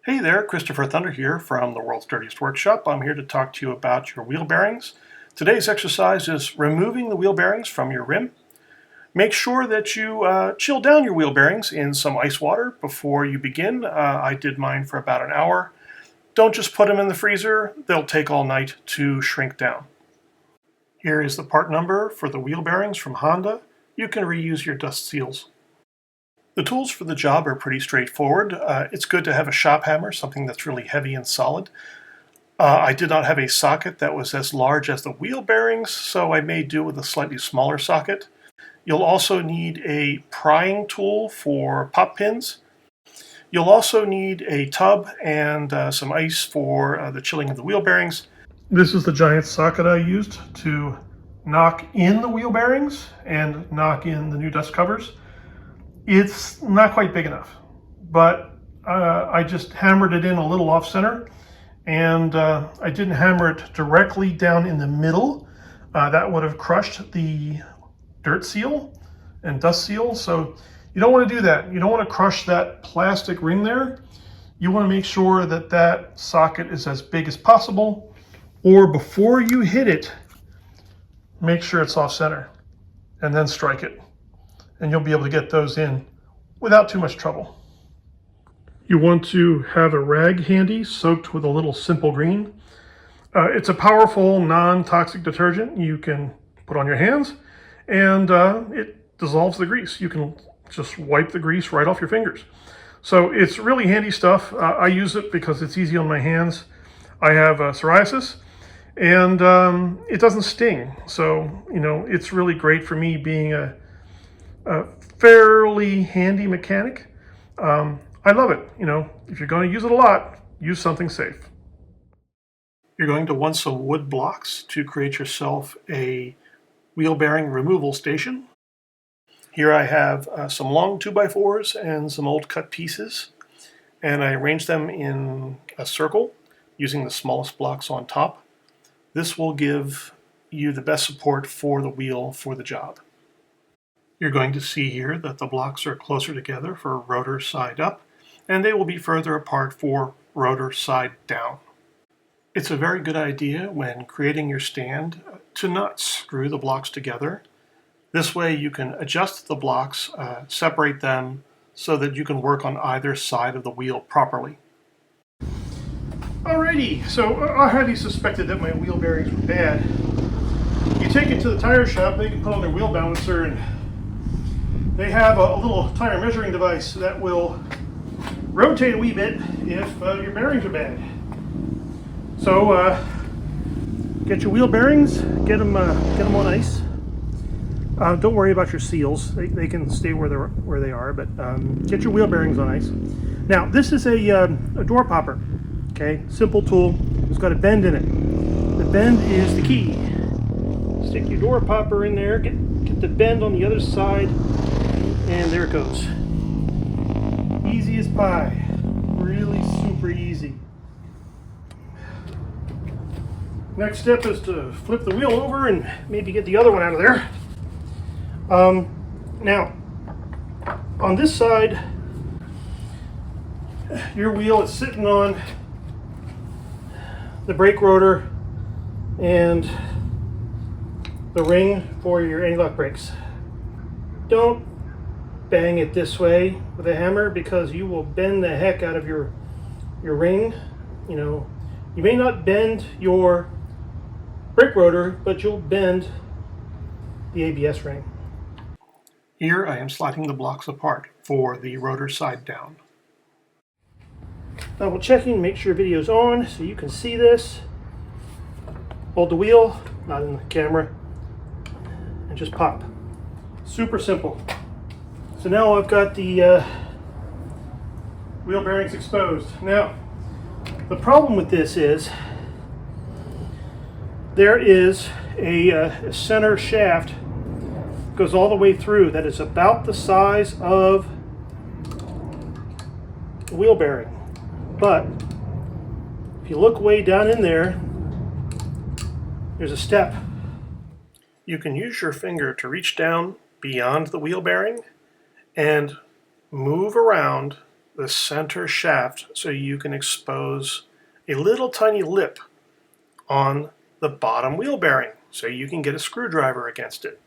Hey there, Christopher Thunder here from the World's Dirtiest Workshop. I'm here to talk to you about your wheel bearings. Today's exercise is removing the wheel bearings from your rim. Make sure that you chill down your wheel bearings in some ice water before you begin. I did mine for about an hour. Don't just put them in the freezer. They'll take all night to shrink down. Here is the part number for the wheel bearings from Honda. You can reuse your dust seals. The tools for the job are pretty straightforward. It's good to have a shop hammer, something that's really heavy and solid. I did not have a socket that was as large as the wheel bearings, so I made do with a slightly smaller socket. You'll also need a prying tool for pop pins. You'll also need a tub and some ice for the chilling of the wheel bearings. This is the giant socket I used to knock in the wheel bearings and knock in the new dust covers. It's not quite big enough, but I just hammered it in a little off center, and I didn't hammer it directly down in the middle. That would have crushed the dirt seal and dust seal, so you don't want to do that. You don't want to crush that plastic ring there. You want to make sure that that socket is as big as possible, or before you hit it, make sure it's off center, and then strike it. And you'll be able to get those in without too much trouble. You want to have a rag handy soaked with a little simple green. It's a powerful non-toxic detergent you can put on your hands, and it dissolves the grease. You can just wipe the grease right off your fingers. So it's really handy stuff. I use it because it's easy on my hands. I have psoriasis, and it doesn't sting. So, it's really great for me being a fairly handy mechanic. I love it. If you're going to use it a lot, use something safe. You're going to want some wood blocks to create yourself a wheel bearing removal station. Here I have some long 2x4s and some old cut pieces, and I arranged them in a circle using the smallest blocks on top. This will give you the best support for the wheel for the job. You're going to see here that the blocks are closer together for rotor side up, and they will be further apart for rotor side down. It's a very good idea when creating your stand to not screw the blocks together. This way you can adjust the blocks, separate them, so that you can work on either side of the wheel properly. Alrighty, so I highly suspected that my wheel bearings were bad. You take it to the tire shop, they can put on their wheel balancer, and they have a little tire measuring device that will rotate a wee bit if your bearings are bad. So get your wheel bearings, get them on ice. Don't worry about your seals; they can stay where they are. But get your wheel bearings on ice. Now this is a door popper. Okay, simple tool. It's got a bend in it. The bend is the key. Stick your door popper in there. Get the bend on the other side. And there it goes. Easy as pie. Really super easy. Next step is to flip the wheel over and maybe get the other one out of there. Now, on this side, your wheel is sitting on the brake rotor and the ring for your anti-lock brakes. Don't bang it this way with a hammer because you will bend the heck out of your ring. You may not bend your brake rotor, but you'll bend the ABS ring. Here I am sliding the blocks apart for the rotor side down. Double checking, make sure video's on so you can see this. Hold the wheel, not in the camera, and just pop. Super simple. So now I've got the wheel bearings exposed. Now, the problem with this is there is a center shaft goes all the way through that is about the size of the wheel bearing. But if you look way down in there, there's a step. You can use your finger to reach down beyond the wheel bearing and move around the center shaft so you can expose a little tiny lip on the bottom wheel bearing so you can get a screwdriver against it.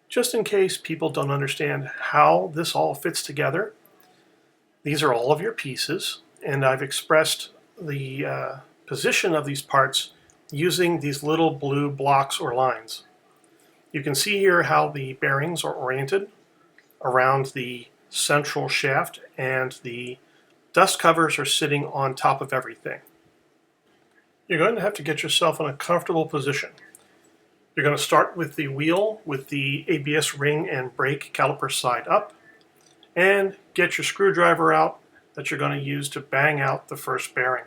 Just in case people don't understand how this all fits together, these are all of your pieces, and I've expressed the position of these parts using these little blue blocks or lines. You can see here how the bearings are oriented around the central shaft, and the dust covers are sitting on top of everything. You're going to have to get yourself in a comfortable position. You're going to start with the wheel with the ABS ring and brake caliper side up, and get your screwdriver out that you're going to use to bang out the first bearing.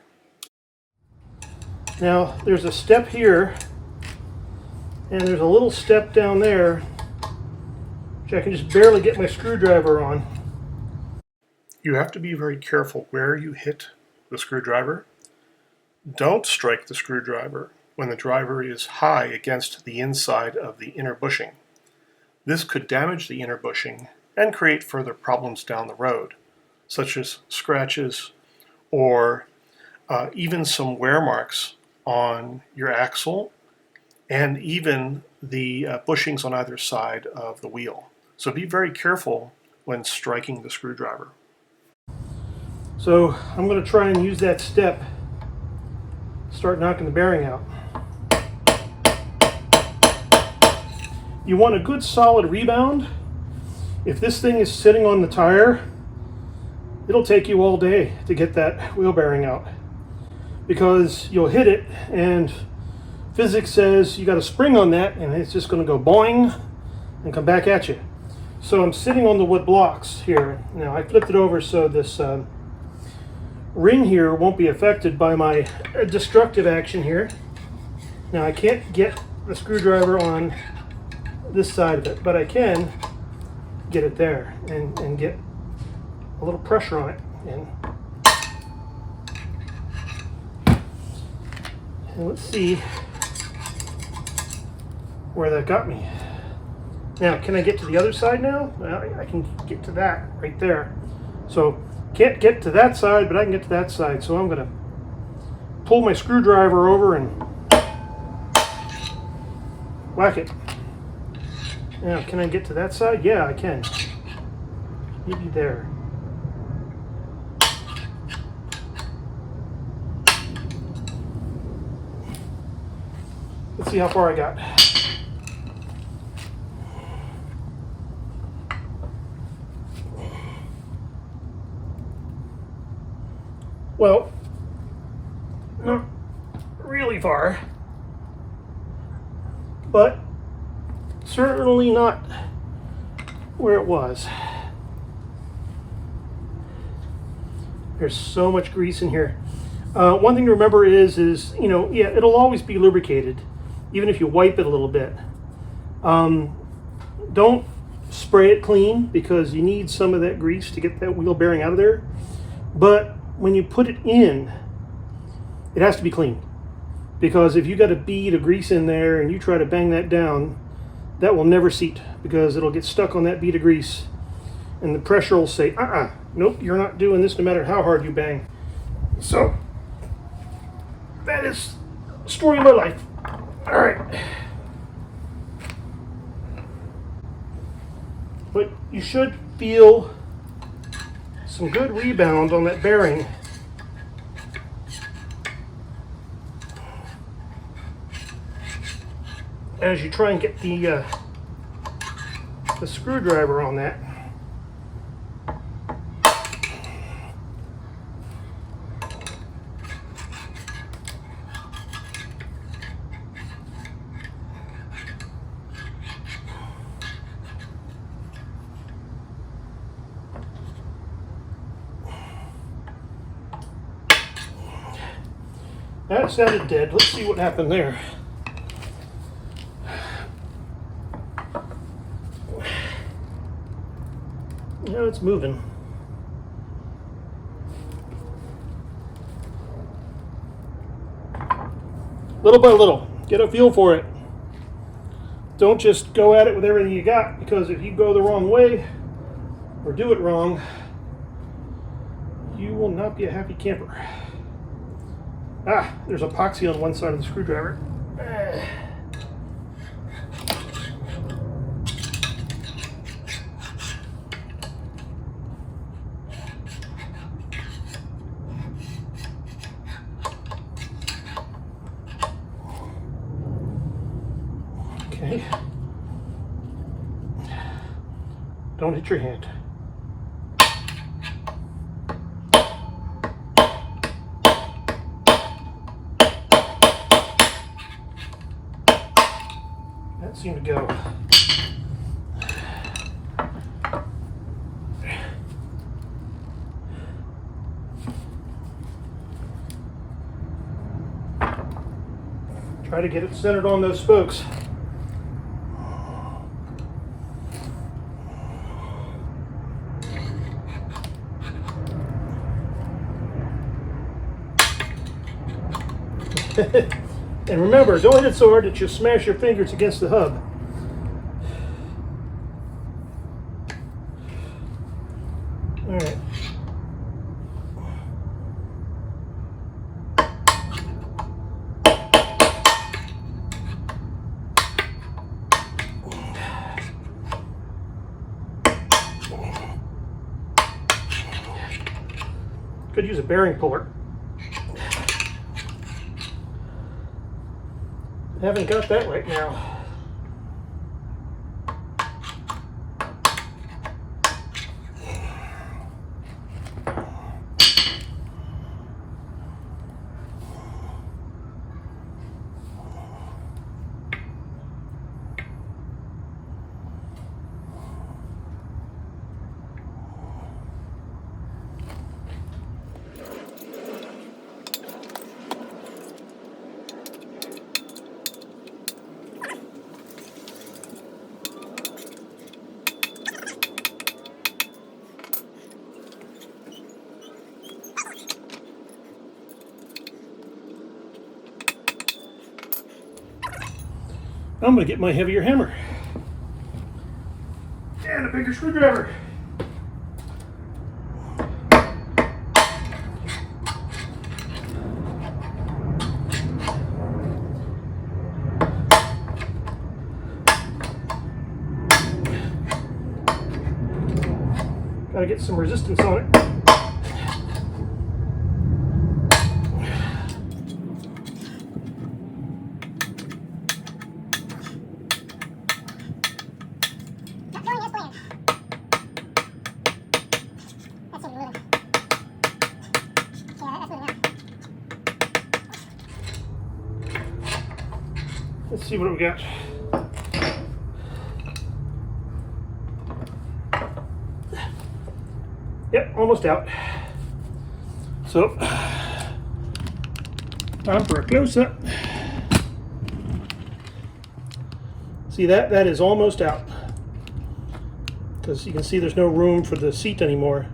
Now there's a step here, and there's a little step down there, which I can just barely get my screwdriver on. You have to be very careful where you hit the screwdriver. Don't strike the screwdriver when the driver is high against the inside of the inner bushing. This could damage the inner bushing and create further problems down the road, such as scratches or even some wear marks on your axle and even the bushings on either side of the wheel. So be very careful when striking the screwdriver. So I'm going to try and use that step, start knocking the bearing out. You want a good solid rebound. If this thing is sitting on the tire, it'll take you all day to get that wheel bearing out, because you'll hit it and physics says you got a spring on that and it's just going to go boing and come back at you. So I'm sitting on the wood blocks here. Now I flipped it over so this ring here won't be affected by my destructive action here. Now I can't get the screwdriver on this side of it, but I can get it there and get a little pressure on it. And let's see where that got me. Now, can I get to the other side now? Well, I can get to that right there. So, can't get to that side, but I can get to that side. So I'm going to pull my screwdriver over and whack it. Now, can I get to that side? Yeah, I can. Maybe there. Let's see how far I got. Well, not really far, but certainly not where it was. There's so much grease in here. One thing to remember is yeah, it'll always be lubricated, even if you wipe it a little bit. Don't spray it clean, because you need some of that grease to get that wheel bearing out of there. But when you put it in, it has to be clean, because if you got a bead of grease in there and you try to bang that down, that will never seat, because it'll get stuck on that bead of grease and the pressure will say, nope, you're not doing this no matter how hard you bang. So that is the story of my life. All right. But you should feel some good rebound on that bearing. As you try and get the screwdriver on that. That sounded dead. Let's see what happened there. Now it's moving. Little by little, get a feel for it. Don't just go at it with everything you got, because if you go the wrong way or do it wrong, will not be a happy camper. Ah, there's epoxy on one side of the screwdriver. Okay. Don't hit your hand. That seemed to go. Try to get it centered on those spokes. And remember, don't hit it so hard that you smash your fingers against the hub. All right. Could use a bearing puller. Haven't got that right now. I'm going to get my heavier hammer and a bigger screwdriver. Got to get some resistance on it. Let's see what we got. Yep, almost out. So, time for a close-up. See that? That is almost out. Because you can see there's no room for the seat anymore.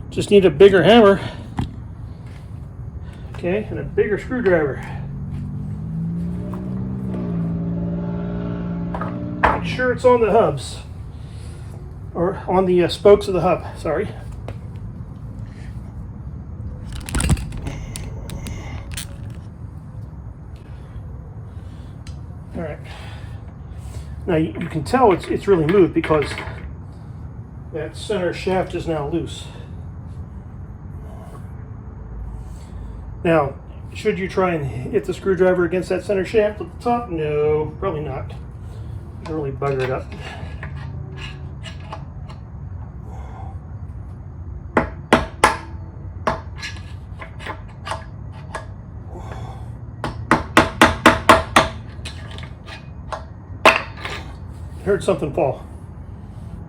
Just need a bigger hammer. Okay, and a bigger screwdriver. Make sure it's on the hubs, or on the spokes of the hub, sorry. All right. Now you can tell it's really moved because that center shaft is now loose. Now, should you try and hit the screwdriver against that center shaft at the top? No, probably not. It'll really bugger it up. Heard something fall.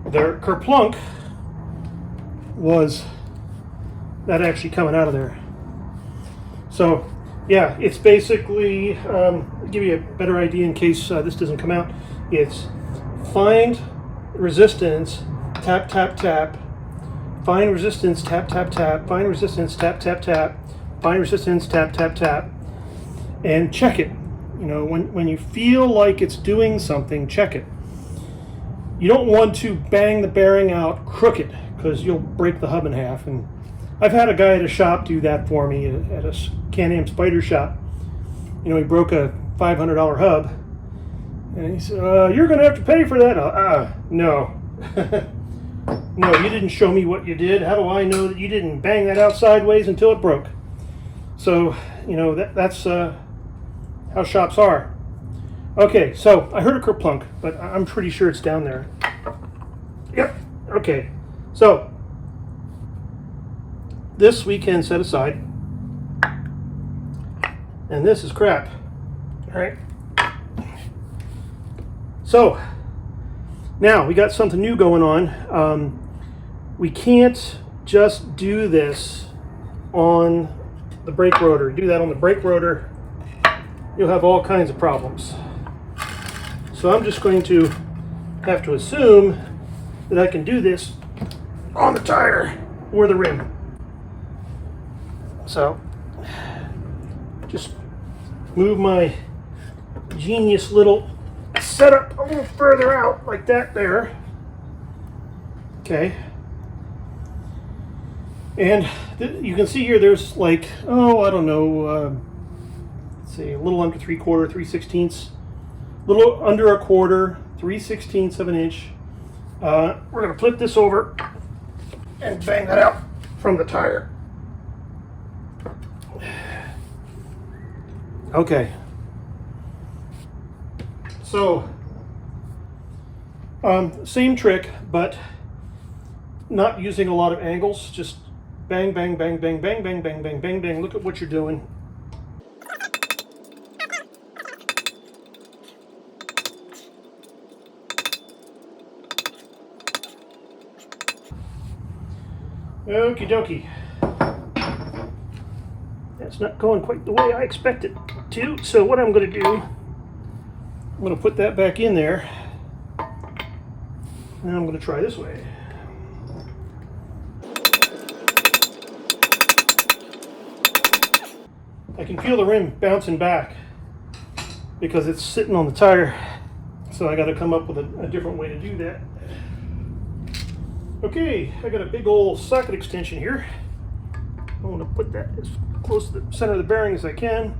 Their kerplunk was that actually coming out of there. So, yeah, it's basically, give you a better idea in case this doesn't come out, it's find resistance, tap, tap, tap, find resistance, tap, tap, tap, find resistance, tap, tap, tap, find resistance, tap, tap, tap, and check it. You know, when you feel like it's doing something, check it. You don't want to bang the bearing out crooked because you'll break the hub in half. And I've had a guy at a shop do that for me at a Can-Am Spider shop. You know, he broke a $500 hub, and he said, "You're going to have to pay for that." No. No, you didn't show me what you did. How do I know that you didn't bang that out sideways until it broke? So, you know, that's how shops are. Okay, so I heard a kerplunk, but I'm pretty sure it's down there. Yep, okay. So, this we can set aside. And this is crap. All right. So, now we got something new going on. We can't just do this on the brake rotor. Do that on the brake rotor, you'll have all kinds of problems. So I'm just going to have to assume that I can do this on the tire or the rim. So just move my genius little setup a little further out like that there. Okay. And you can see here there's like, I don't know, let's see, a little under 3/4, 3/16, a little under 1/4, 3/16 of an inch. We're going to flip this over and bang that out from the tire. Okay. So, same trick, but not using a lot of angles, just bang, bang, bang, bang, bang, bang, bang, bang, bang, bang. Look at what you're doing. Okie dokie. That's not going quite the way I expect it to. So what I'm going to do, I'm going to put that back in there. And I'm going to try this way. I can feel the rim bouncing back because it's sitting on the tire. So I got to come up with a different way to do that. Okay, I got a big old socket extension here. I want to put that as close to the center of the bearing as I can.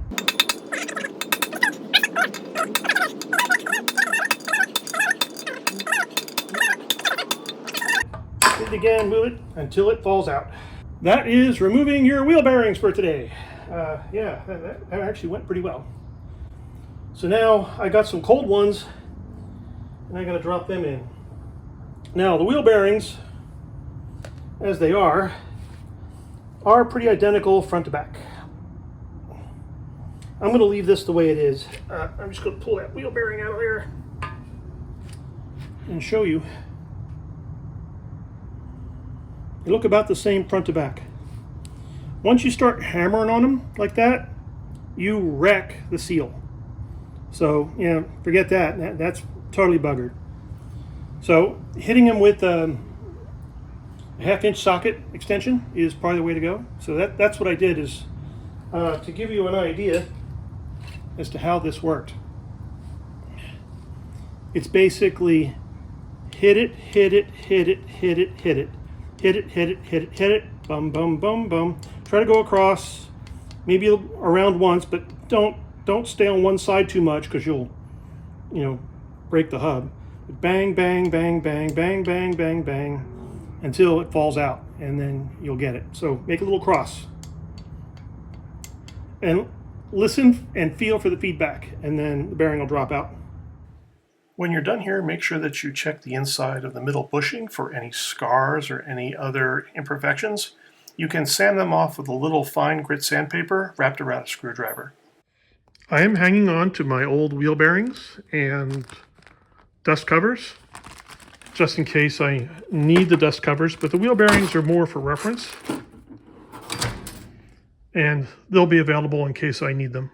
Hit it again, move it until it falls out. That is removing your wheel bearings for today. Yeah, that actually went pretty well. So now I got some cold ones and I got to drop them in. Now the wheel bearings, as they are pretty identical front to back. I'm going to leave this the way it is. I'm just going to pull that wheel bearing out of there and show you. They look about the same front to back. Once you start hammering on them like that, you wreck the seal. So, yeah, forget that. That's totally buggered. So, hitting them with a 1/2-inch socket extension is probably the way to go. So that's what I did, is to give you an idea as to how this worked. It's basically hit it, hit it, hit it, hit it, hit it, hit it, hit it, hit it, hit it, bum, bum, bum, bum. Try to go across, maybe around once, but don't stay on one side too much because you'll, break the hub. But bang, bang, bang, bang, bang, bang, bang, bang, until it falls out, and then you'll get it. So make a little cross. And listen and feel for the feedback, and then the bearing will drop out. When you're done here, make sure that you check the inside of the middle bushing for any scars or any other imperfections. You can sand them off with a little fine grit sandpaper wrapped around a screwdriver. I am hanging on to my old wheel bearings and dust covers, just in case I need the dust covers, but the wheel bearings are more for reference, and they'll be available in case I need them.